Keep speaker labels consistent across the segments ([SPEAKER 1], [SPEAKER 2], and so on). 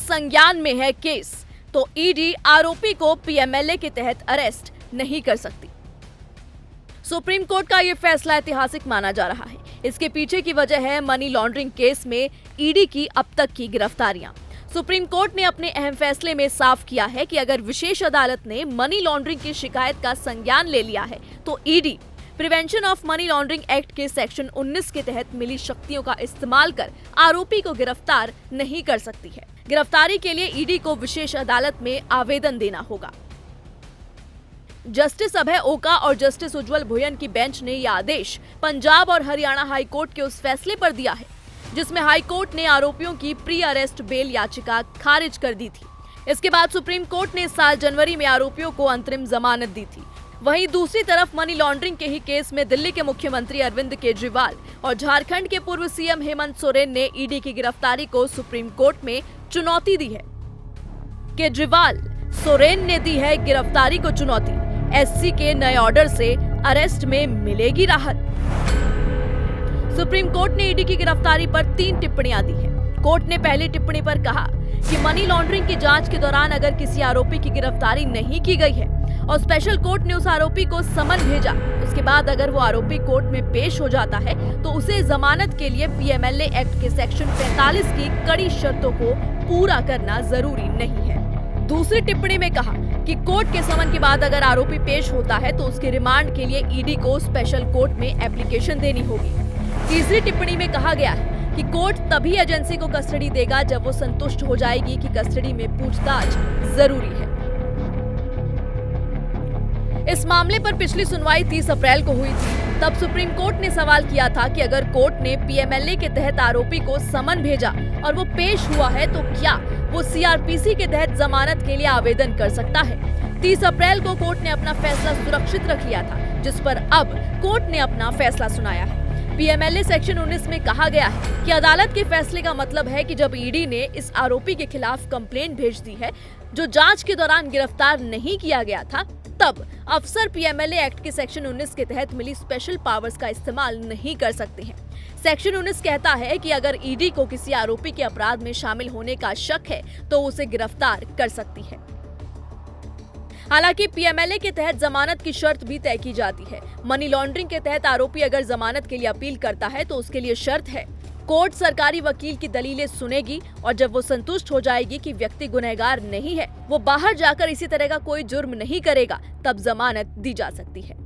[SPEAKER 1] संज्ञान में है केस, तो ईडी आरोपी को पीएमएलए के तहत अरेस्ट नहीं कर सकती। सुप्रीम कोर्ट का यह फैसला ऐतिहासिक माना जा रहा है। इसके पीछे की वजह है मनी लॉन्ड्रिंग केस में ईडी की अब तक की गिरफ्तारियां। सुप्रीम कोर्ट ने अपने अहम फैसले में साफ किया है कि अगर विशेष अदालत ने मनी लॉन्ड्रिंग की शिकायत का संज्ञान ले लिया है तो ED prevention of money laundering act के सेक्शन 19 के तहत मिली शक्तियों का इस्तेमाल कर आरोपी को गिरफ्तार नहीं कर सकती है। गिरफ्तारी के लिए ईडी को विशेष अदालत में आवेदन देना होगा। जस्टिस अभय ओका और जस्टिस उज्जवल भुयन की बेंच ने यह आदेश पंजाब और हरियाणा हाई कोर्ट के उस फैसले पर दिया है जिसमें हाई कोर्ट ने आरोपियों की प्री अरेस्ट बेल याचिका खारिज कर दी थी। इसके बाद सुप्रीम कोर्ट ने इस साल जनवरी में आरोपियों को अंतरिम जमानत दी थी। वहीं दूसरी तरफ मनी लॉन्ड्रिंग के ही केस में दिल्ली के मुख्यमंत्री अरविंद केजरीवाल और झारखंड के पूर्व सीएम हेमंत सोरेन ने ईडी की गिरफ्तारी को सुप्रीम कोर्ट में चुनौती दी है। केजरीवाल सोरेन ने दी है गिरफ्तारी को चुनौती। एससी के नए ऑर्डर से अरेस्ट में मिलेगी राहत। सुप्रीम कोर्ट ने ईडी की गिरफ्तारी पर 3 टिप्पणियां दी हैं। कोर्ट ने पहली टिप्पणी पर कहा कि मनी लॉन्ड्रिंग की जांच के दौरान अगर किसी आरोपी की गिरफ्तारी नहीं की गई है और स्पेशल कोर्ट ने उस आरोपी को समन भेजा, उसके बाद अगर वो आरोपी कोर्ट में पेश हो जाता है तो उसे जमानत के लिए पीएमएलए एक्ट के सेक्शन 45 की कड़ी शर्तों को पूरा करना जरूरी नहीं है। दूसरी टिप्पणी में कहा कि कोर्ट के समन के बाद अगर आरोपी पेश होता है तो उसके रिमांड के लिए ईडी को स्पेशल कोर्ट में एप्लीकेशन देनी होगी। तीसरी टिप्पणी में कहा गया है कि कोर्ट तभी एजेंसी को कस्टडी देगा जब वो संतुष्ट हो जाएगी कि कस्टडी में पूछताछ जरूरी है। इस मामले पर पिछली सुनवाई 30 अप्रैल को हुई थी। तब सुप्रीम कोर्ट ने सवाल किया था कि अगर कोर्ट ने पीएमएलए के तहत आरोपी को समन भेजा और वो पेश हुआ है तो क्या वो सीआरपीसी के तहत जमानत के लिए आवेदन कर सकता है। 30 अप्रैल को कोर्ट ने अपना फैसला सुरक्षित रख लिया था, जिस पर अब कोर्ट ने अपना फैसला सुनाया है। पीएमएलए सेक्शन 19 में कहा गया है कि अदालत के फैसले का मतलब है कि जब ईडी ने इस आरोपी के खिलाफ कंप्लेंट भेज दी है जो जांच के दौरान गिरफ्तार नहीं किया गया था, तब अफसर पीएमएलए एक्ट के सेक्शन 19 के तहत मिली स्पेशल पावर्स का इस्तेमाल नहीं कर सकते हैं। सेक्शन 19 कहता है कि अगर ईडी को किसी आरोपी के अपराध में शामिल होने का शक है तो उसे गिरफ्तार कर सकती है। हालांकि पीएमएलए के तहत जमानत की शर्त भी तय की जाती है। मनी लॉन्ड्रिंग के तहत आरोपी अगर जमानत के लिए अपील करता है तो उसके लिए शर्त है कोर्ट सरकारी वकील की दलीलें सुनेगी और जब वो संतुष्ट हो जाएगी कि व्यक्ति गुनहगार नहीं है, वो बाहर जाकर इसी तरह का कोई जुर्म नहीं करेगा, तब जमानत दी जा सकती है।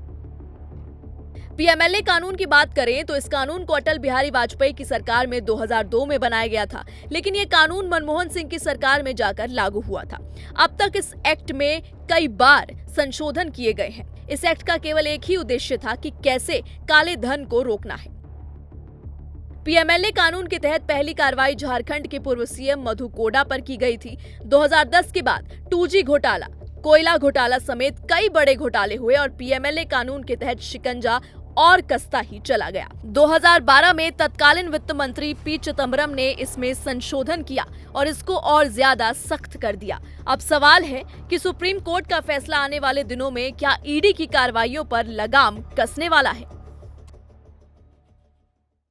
[SPEAKER 1] पीएमएलए कानून की बात करें तो इस कानून को अटल बिहारी वाजपेयी की सरकार में 2002 में बनाया गया था, लेकिन ये कानून मनमोहन सिंह की सरकार में जाकर लागू हुआ था। अब तक इस एक्ट में कई बार संशोधन किए गए हैं। इस एक्ट का केवल एक ही उद्देश्य था कि कैसे काले धन को रोकना है। पीएमएलए कानून के तहत पहली कार्रवाई झारखंड के पूर्व सीएम मधु कोड़ा पर की गई थी। 2010 के बाद 2G घोटाला, कोयला घोटाला समेत कई बड़े घोटाले हुए और पीएमएलए कानून के तहत शिकंजा और कसता ही चला गया। 2012 में तत्कालीन वित्त मंत्री पी चिदम्बरम ने इसमें संशोधन किया और इसको और ज्यादा सख्त कर दिया। अब सवाल है कि सुप्रीम कोर्ट का फैसला आने वाले दिनों में क्या ईडी की कार्रवाइयों पर लगाम कसने वाला है।